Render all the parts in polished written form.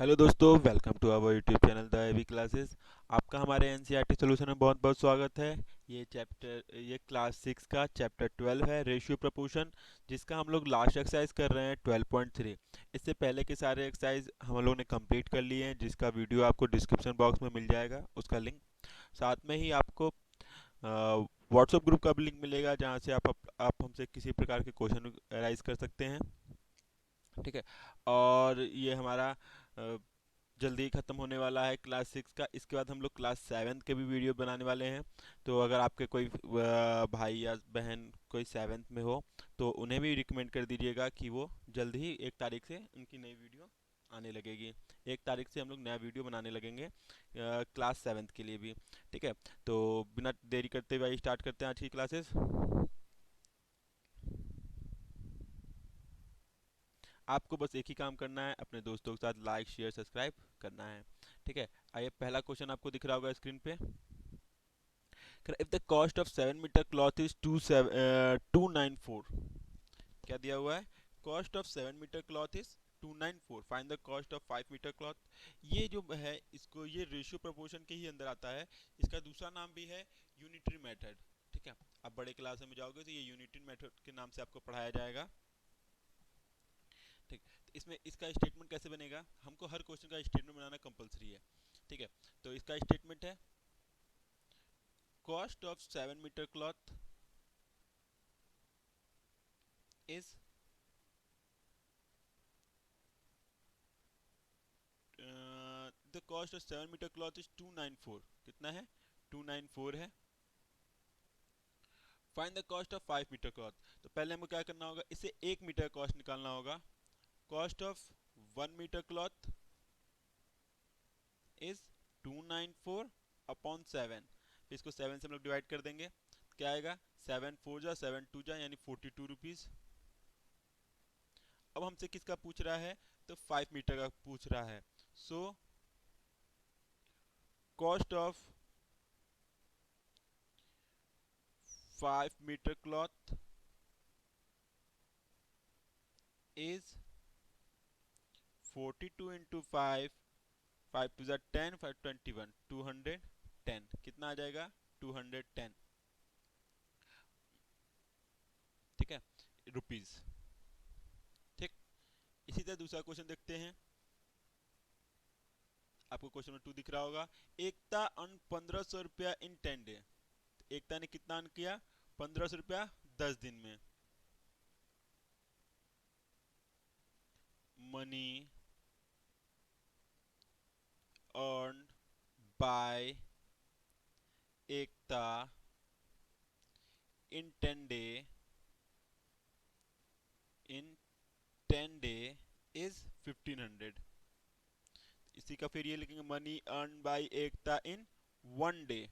Hello दोस्तों, welcome to our YouTube channel the AV classes. आपका हमारे एनसीईआरटी सॉल्यूशन में बहुत बहुत स्वागत है। ये क्लास 6 का चैप्टर 12 है, रेशियो प्रपोर्शन, जिसका हम लोग लास्ट एक्सरसाइज कर रहे हैं 12.3। इससे पहले के सारे एक्सरसाइज हम लोग ने कंप्लीट कर लिए हैं, जिसका वीडियो आपको डिस्क्रिप्शन बॉक्स में मिल जाएगा, उसका लिंक। साथ में ही आपको व्हाट्सएप ग्रुप का भी लिंक मिलेगा, जहाँ से आप हमसे किसी प्रकार के क्वेश्चन राइज कर सकते हैं। ठीक है। और ये हमारा जल्दी ही ख़त्म होने वाला है क्लास 6 का। इसके बाद हम लोग क्लास 7 के भी वीडियो बनाने वाले हैं। तो अगर आपके कोई भाई या बहन कोई 7th में हो, तो उन्हें भी रिकमेंड कर दीजिएगा कि वो जल्द ही 1 तारीख से उनकी नई वीडियो आने लगेगी। 1 तारीख से हम लोग नया वीडियो बनाने लगेंगे क्लास 7th के लिए भी। ठीक है। तो बिना देरी करते हुए स्टार्ट करते हैं आज की क्लासेस। आपको बस एक ही काम करना है, अपने दोस्तों के साथ लाइक शेयर सब्सक्राइब करना है। ठीक है। आइए, पहला क्वेश्चन आपको दिख रहा होगा स्क्रीन पे। If the cost of 7 metre cloth is 294, क्या दिया हुआ है? Cost of 7 metre cloth is 294, find the cost of 5 metre cloth. ये जो है, इसको ये रेशियो प्रोपोर्शन के ही अंदर आता है। इसका दूसरा नाम भी है यूनिटरी मेथड। ठीक है। आप बड़े क्लास में जाओगे तो ये यूनिटरी मेथड के नाम से आपको पढ़ाया जाएगा। ठीक। तो इसमें इसका स्टेटमेंट कैसे बनेगा? हमको हर क्वेश्चन का स्टेटमेंट बनाना कंपलसरी है। ठीक है। तो इसका स्टेटमेंट है, cost of 7 metre cloth is the cost of 7 metre cloth is 294। कितना है? 294 है। Find the cost of 5 metre cloth. तो पहले हमको क्या करना होगा, इसे 1 मीटर कॉस्ट निकालना होगा। Cost of 1 metre cloth is 294 upon 7। फिर इसको 7 से हम लोग डिवाइड कर देंगे। क्या आएगा? 7 4 जा 7 2 जा, यानी 42 रुपीज़। अब हमसे किसका पूछ रहा है? तो 5 मीटर का पूछ रहा है। So cost of 5 metre cloth is 42 into 5। 5 2 जा 10, 5 21, 210। कितना आ जाएगा? 210। ठीक है, रुपीज। ठीक। इसी तरह दूसरा क्वेश्चन देखते हैं। आपको क्वेश्चन नंबर 2 दिख रहा होगा। एकता अर्न 1500 रुपया इन 10 डे। एकता ने कितना अर्न किया? 1500 रुपया 10 दिन में। Money earn by Ekta in 10 day is 1500। इसी का फिर ये लिखेंगे, money earn by Ekta in 1 day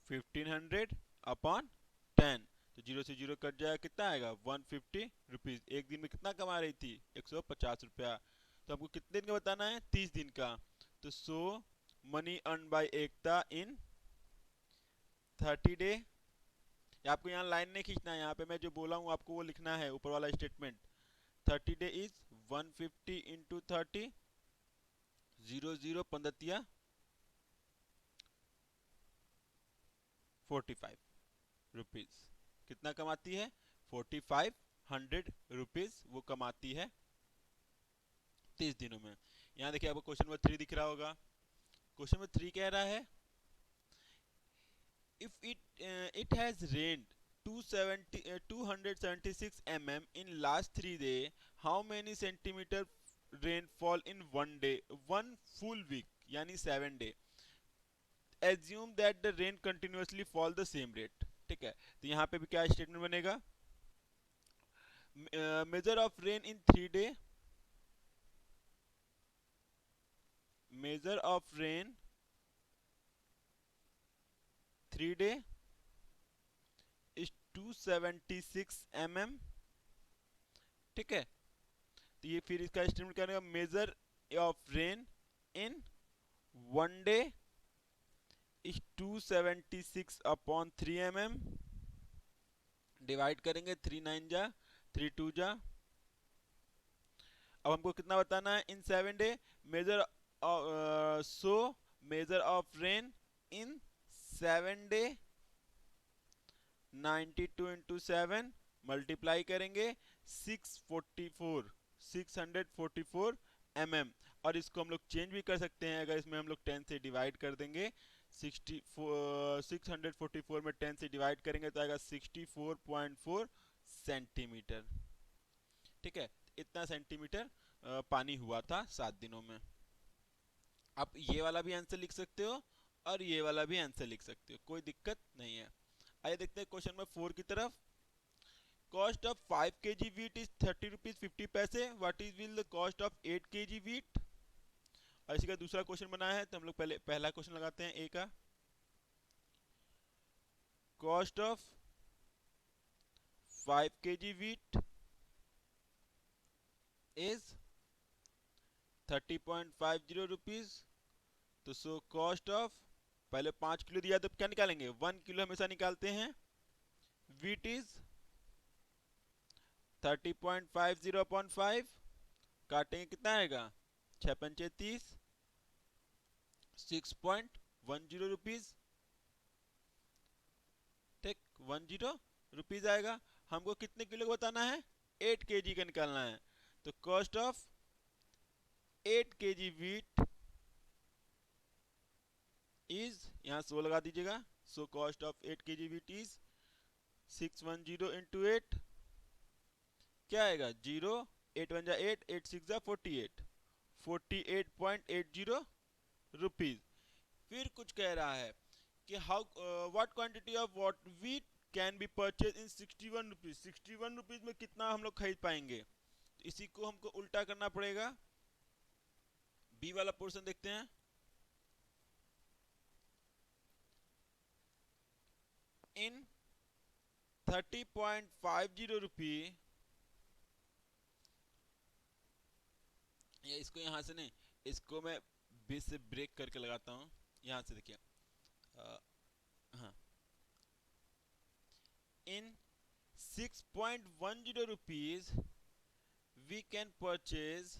1500 upon 10। तो जीरो से जीरो कट जाएगा, कितना आएगा? 150 रुपीज। एक दिन में कितना कमा रही थी? 150 रुपया। तो हमको कितने दिन का बताना है? 30 दिन का। तो so money earn by Ekta in 30 day. आपको यहाँ लाइन नहीं खींचना है, यहाँ पे मैं जो बोला हूँ आपको वो लिखना है, ऊपर वाला statement. 30 day is 150 into 30, 0 0 15 45 rupees. कितना कमाती है? 4500 रुपीज वो कमाती है 30 दिनों में। यहाँ देखिए, आपको क्वेश्चन नंबर 3 दिख रहा होगा। क्वेश्चन नंबर 3 कह रहा है, if it has rained 276 in last 3 days, how many centimeter rainfall in 1 day, 1 full week, यानी 7 day? assume that the rain continuously fall the same rate। ठीक है। तो यहाँ पे भी क्या स्टेटमेंट बनेगा? measure of rain in 3 day, measure of rain 3 day is 276 ठीक है। तो ये फिर इसका स्टेटमेंट क्या रहेगा? Major of rain in 1 day is 276 upon 3 divide करेंगे। 3 9 जा 3 2 जा अब हमको कितना बताना है in 7 day. Measure so measure of rain in 7 day, 92 into 7 multiply करेंगे 644 644 mm। और इसको हम लोग चेंज भी कर सकते हैं, अगर इसमें हम लोग 10 से डिवाइड कर देंगे। 644 में 10 से डिवाइड करेंगे तो आएगा 64.4 सेंटीमीटर। ठीक है, इतना सेंटीमीटर पानी हुआ था 7 दिनों में। आप ये वाला भी आंसर लिख सकते हो और ये वाला भी आंसर लिख सकते हो, कोई दिक्कत नहीं है। आइए देखते हैं क्वेश्चन नंबर 4 की तरफ। Cost of 5 kg wheat is 30 rupees 50 पैसे। What is will the cost of 8 kg wheat। और इसी का दूसरा क्वेश्चन बना है, तो हम लोग पहले पहला क्वेश्चन लगाते हैं ए का। Cost of 5 kg wheat is 30.50 rupees. तो सो कॉस्ट ऑफ, पहले 5 किलो दिया तो क्या निकालेंगे, 1 किलो हमेशा निकालते हैं। वीट इज 30.50 अपॉन 5, काटेंगे कितना आएगा 6 पंचे 30, 6.10 रुपीज। ठीक, 10 रुपीज आएगा। हमको कितने किलो का बताना है, 8 kg का निकालना है। तो cost of 8 kg wheat is, यहाँ 100 लगा दीजिएगा। सो cost of 8 kg wheat is 610 into 8, क्या आएगा 0, 8 1 जा 8, 8 6 जा 48, 48.80 रुपीज। फिर कुछ कह रहा है कि how what quantity of what wheat can be purchase in 61 rupees. 61 rupees में कितना हम लोग खरीद पाएंगे, तो इसी को हमको उल्टा करना पड़ेगा। बी वाला पोर्शन देखते हैं। इन 30.50 रुपी, या इसको यहां से नहीं, इसको मैं बीच से ब्रेक करके लगाता हूं। यहां से देखिए, हाँ, in 6.10 rupees we can purchase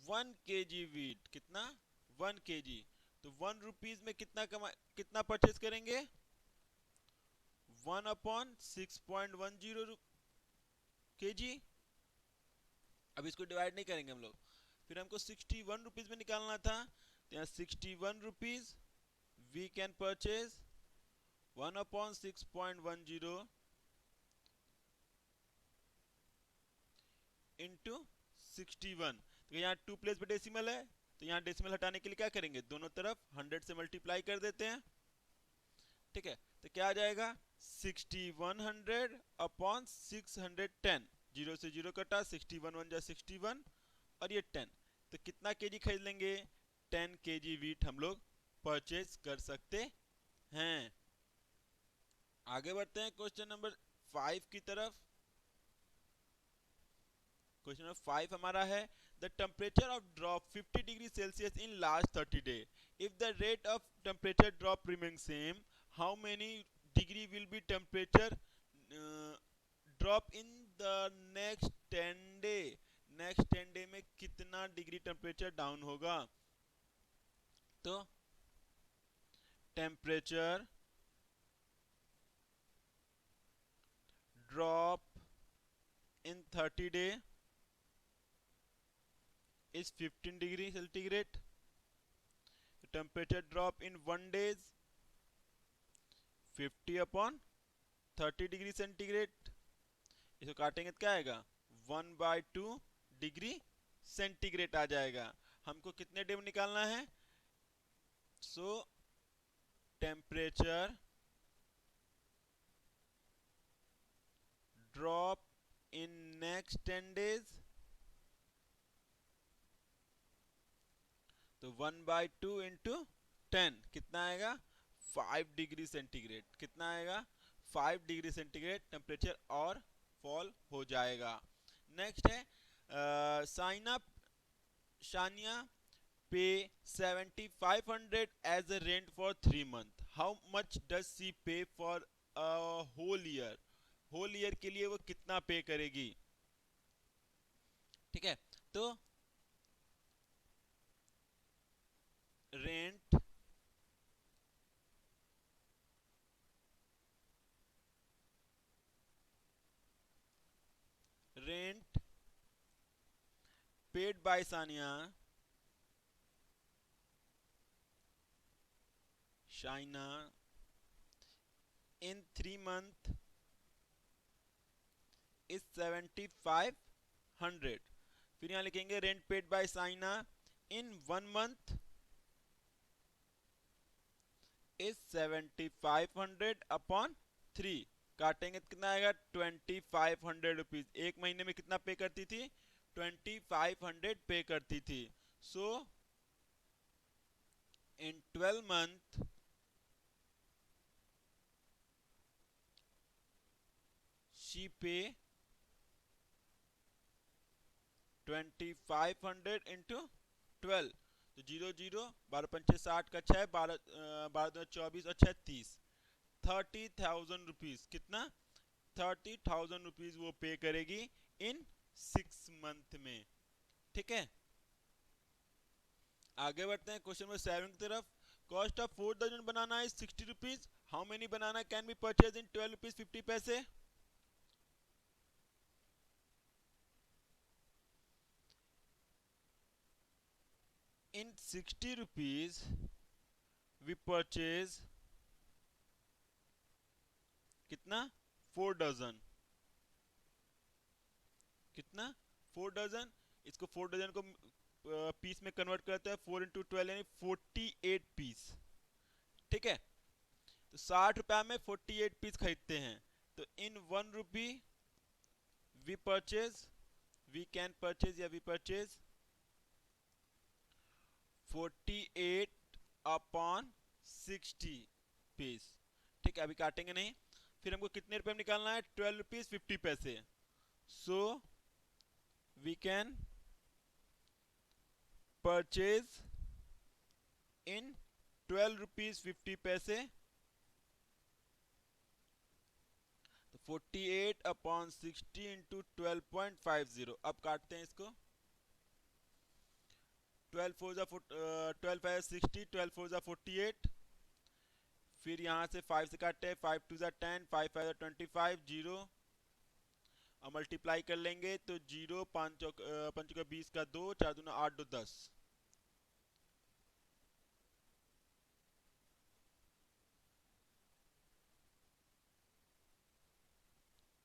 1 kg wheat. कितना, 1 kg। तो 1 रुपीज में कितना परचेज करेंगे, 1/6.10 kg। अब इसको डिवाइड नहीं करेंगे हम लोग। फिर हमको 61 रुपीज में निकालना था, तो यहाँ 61 rupees we can purchase 1/6.10 into 61। तो यहाँ 2 प्लेस पे डेसिमल है, तो यहाँ डेसिमल हटाने के लिए क्या करेंगे, दोनों तरफ 100 से मल्टीप्लाई कर देते हैं। ठीक है, तो क्या आ जाएगा 6100 अपॉन 610, 0 से 0 कटा, 61 1 जा 61 और ये 10। तो कितना केजी खरीद लेंगे, 10 kg वीट हम लोग परचेज कर सकते हैं। आगे बढ़ते हैं क्वेश्चन नंबर 5 की तरफ। क्वेश्चन नंबर 5 हमारा है, the temperature of drop 50 degree Celsius in last 30 day. If the rate of temperature drop remain same, how many degree will be temperature drop in the next 10 day. Next 10 day में कितना degree temperature down होगा। तो temperature drop in 30 day is 15 degree centigrade. The temperature drop in 1 days 50 upon 30 degree centigrade। इसको काटेंगे तो क्या आएगा 1/2 degree centigrade आ जाएगा। हमको कितने डे में निकालना है, सो temperature drop in next 10 days, तो 1/2 इंटू 10 कितना आएगा 5 डिग्री सेंटीग्रेड। कितना आएगा 5 डिग्री सेंटीग्रेड टेम्परेचर और फॉल हो जाएगा। नेक्स्ट है Shania pay 7500 as a rent for 3 month. How much does she pay for a whole year. Whole year के लिए वो कितना पे करेगी। ठीक है, तो rent rent paid by Sania Shaina in 3 month is 7500। फिर यहां लिखेंगे rent paid by Saina in 1 month is 7500 upon 3। काटेंगे तो कितना आएगा 2500 रुपीज। एक महीने में कितना पे करती थी 2500 पे करती थी। सो इन 12 month she pay 2500 इंटू 12। तो 0 0 12 5 60 का 6 12 12 24 और 6 30। 30,000 रुपीज। कितना 30,000 रुपीज वो पे करेगी इन 6 month में। ठीक है, आगे बढ़ते हैं क्वेश्चन नंबर 7 की तरफ। कॉस्ट ऑफ 4 दर्जन बनाना है 60 rupees. How many banana can be purchase in 12 rupees 50 पैसे। इन 60 रुपीज वी परचेज कितना 4 डजन। कितना 4 डजन। इसको 4 डजन को पीस में कन्वर्ट करते हैं 4 × 12 यानी 48 पीस। ठीक है, तो 60 रुपया में 48 पीस खरीदते हैं। तो in 1 rupee we purchase we can purchase या वी परचेज 48 अपॉन 60 पीस। ठीक है, अभी काटेंगे नहीं। फिर हमको कितने रुपए में निकालना है 12 रुपीज 50 पैसे। So we can purchase in 12 rupees 50 पैसे। तो 48 अपॉन 60 इंटू 12.50। अब काटते हैं इसको। 12 4 12 4 48। फिर यहाँ से 5 से काटते हैं 5 2 10 5 5 25 0 और मल्टीप्लाई कर लेंगे तो 0 5 5 का 20 का 2 4 दूना 8 2 10।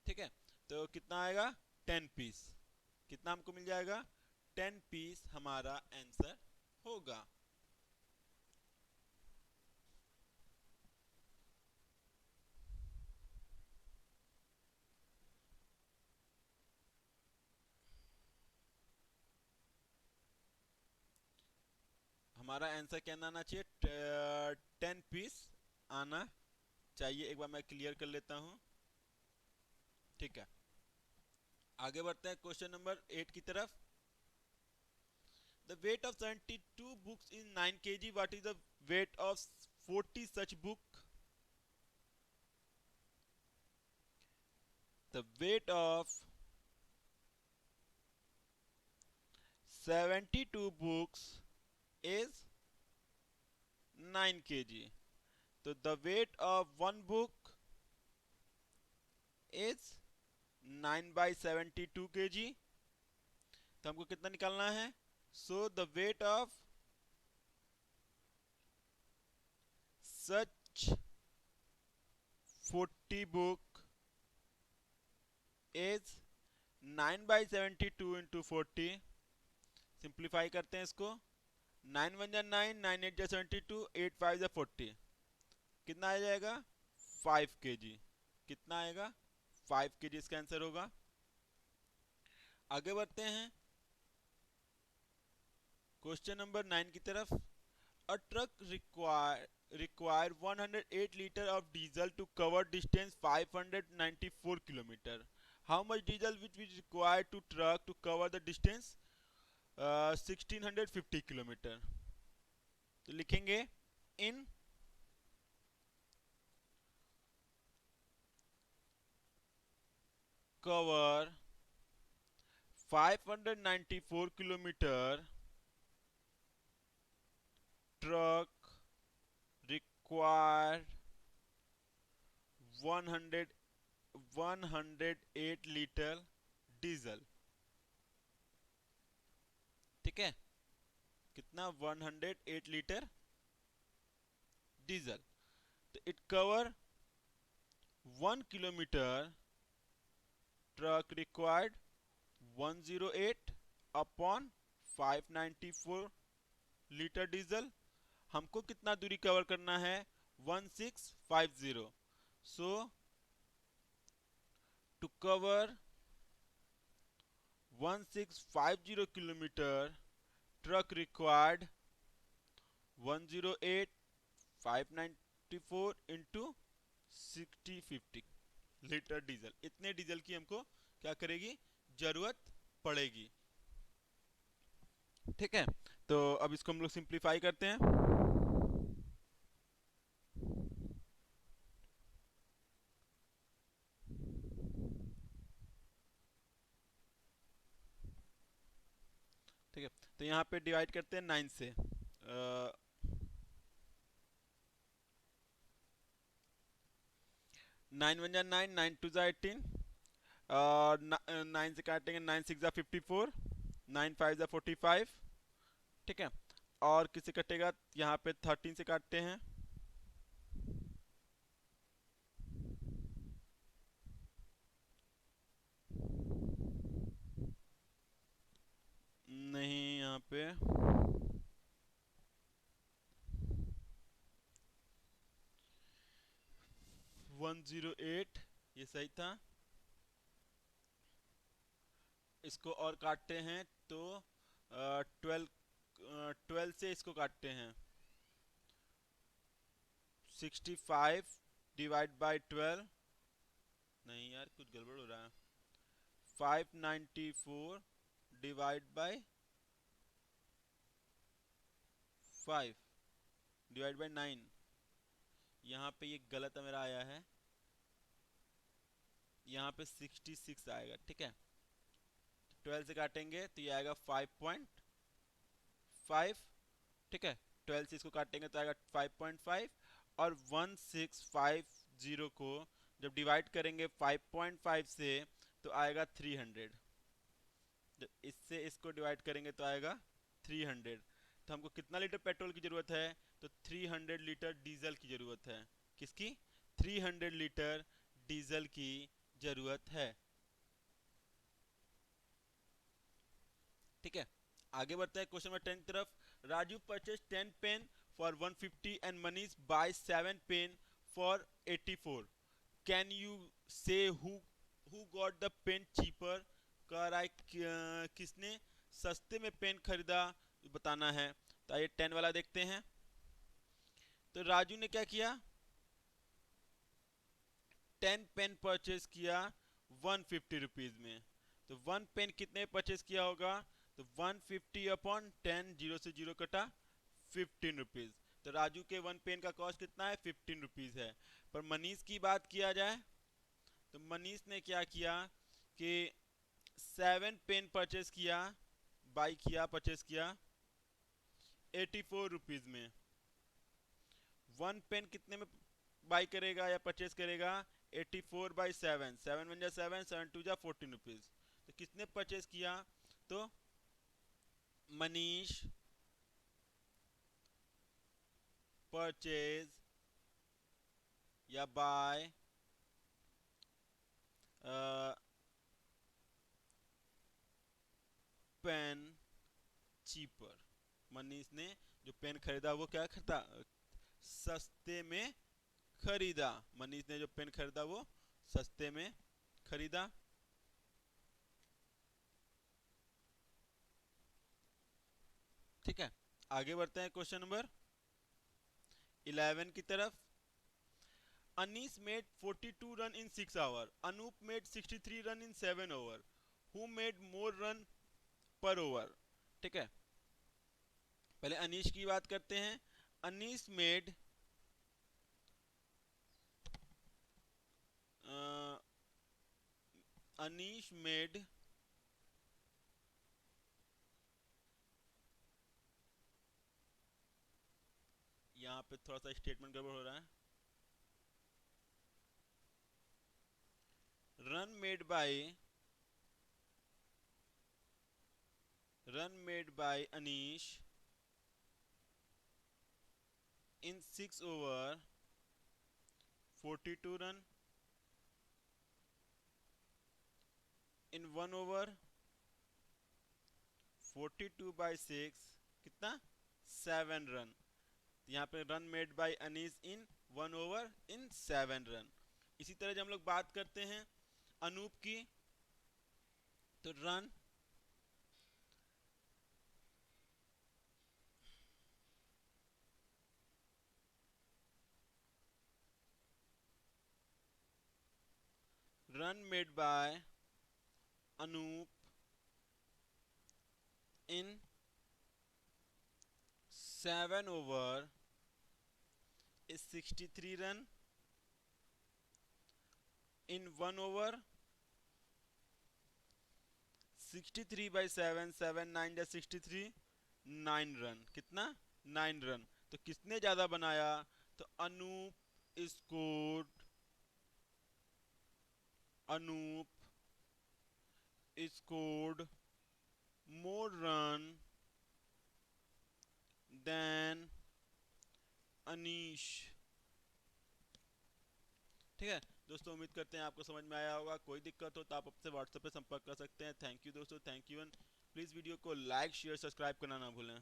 ठीक है, तो कितना आएगा 10 पीस। कितना हमको मिल जाएगा 10 पीस हमारा आंसर होगा। हमारा आंसर क्या आना चाहिए 10 पीस आना चाहिए। एक बार मैं क्लियर कर लेता हूँ। ठीक है, आगे बढ़ते हैं क्वेश्चन नंबर 8 की तरफ। The weight of 72 books is 9 kg. What is the weight of 40 such book? The weight of 72 books is 9 kg. So the weight of one book is 9 by 72 kg. तो हमको कितना निकालना है So the weight of such 40 book is 9 by 72 into 40। Simplify करते हैं इसको। 9 1 जा 9 9 8 जा 72 8 5 जा 40। कितना आ जाएगा 5 kg। कितना आएगा 5 kg इसका आंसर होगा। आगे बढ़ते हैं क्वेश्चन नंबर 9 की तरफ। A truck require 108 liter of diesel to cover distance 594 kilometer. How much diesel which is required to truck to cover the distance 1650 kilometer। तो लिखेंगे in cover 594 kilometer, truck required 100 108 litre diesel. ठीक है, कितना? 108 litre diesel. तो it cover 1 kilometre, truck required 108 upon 594 litre diesel. हमको कितना दूरी cover करना है? 1650। So to cover 1650 kilometre, truck required 108 594 into 6050 litre diesel. इतने डीजल की हमको क्या करेगी? जरूरत पड़ेगी। ठीक है, तो अब इसको हम लोग सिंप्लीफाई करते हैं। ठीक है, तो यहाँ पे डिवाइड करते हैं 9 से। 9 वन जा 9, 9 टू जा 18, और 9 से काटेंगे, 9 6 जा 54, 9 5 जा 45। ठीक है, और किसे कटेगा? यहाँ पे 13 से काटते हैं। नहीं, यहाँ पे 108 ये सही था। इसको और काटते हैं तो 12 से इसको काटते हैं। 65 डिवाइड बाई 12, नहीं यार कुछ गड़बड़ हो रहा है। 594 डिवाइड बाई 5 डिवाइड बाई 9। यहाँ पे ये गलत मेरा आया है, यहाँ पे 66 आएगा। ठीक है, 12 से काटेंगे तो ये आएगा 5.5। ठीक है, 12 से इसको काटेंगे तो आएगा 5.5, और 1650 को जब डिवाइड करेंगे 5.5 से तो आएगा 300। जब इससे इसको डिवाइड करेंगे तो आएगा 300। तो हमको कितना लीटर पेट्रोल की जरूरत है? तो 300 लीटर डीजल की जरूरत है। किसकी? 300 लीटर डीजल की जरूरत है। ठीक है, आगे बढ़ते हैं क्वेश्चन नंबर 10 की तरफ। Raju purchase 10 pen for 150 and Manish buy 7 pen for 84। Can you say who got the pen cheaper? कह रहा है किसने सस्ते में पेन खरीदा, बताना है। तो आइए 10 वाला देखते हैं। तो राजू ने क्या किया? 10 पेन परचेज किया 150 रुपीज में। तो 1 पेन कितने परचेज किया होगा? तो 150 अपॉन 10, जीरो से जीरो कटा, 15 रुपीज। तो राजू के 1 पेन का कॉस्ट कितना है? 15 रुपीज है। पर मनीष की बात किया जाए तो मनीष ने क्या किया कि 7 पेन परचेज किया, बाई किया, परचेज किया 84 रुपीज में। 1 पेन कितने में बाई करेगा या परचेज करेगा? 84 बाई 7, 7 वन जा 7, 7 टू जा 14 रुपीज। तो किसने परचेज किया? तो मनीष परचेज या बाय पेन चीपर। मनीष ने जो पेन खरीदा वो क्या खरीदा? सस्ते में खरीदा। मनीष ने जो पेन खरीदा वो सस्ते में खरीदा। ठीक है, आगे बढ़ते हैं क्वेश्चन नंबर 11 की तरफ। Anees made 42 run in 6 hour, Anoop made 63 run in 7 over. Who made more run per over? ठीक है, पहले अनीश की बात करते हैं। अनीश मेड अनीश मेड यहाँ पे थोड़ा सा स्टेटमेंट गड़बड़ हो रहा है। Run made bye Anish in 6 over 42 run in 1 over 42 by 6 कितना 7 रन। यहाँ पे run made by Anees in 1 over in 7 run. इसी तरह जब हम लोग बात करते हैं अनूप की, तो run made by Anoop in 7 over is 63 run in 1 over 63 by 7 7 9 63 9 run. कितना 9 रन। तो किसने ज्यादा बनाया, तो Anoop scored more run than Anish. ठीक है दोस्तों, उम्मीद करते हैं आपको समझ में आया होगा। कोई दिक्कत हो तो आप आपसे व्हाट्सएप पे संपर्क कर सकते हैं। थैंक यू दोस्तों, थैंक यू। प्लीज़ वीडियो को लाइक शेयर सब्सक्राइब करना ना भूलें।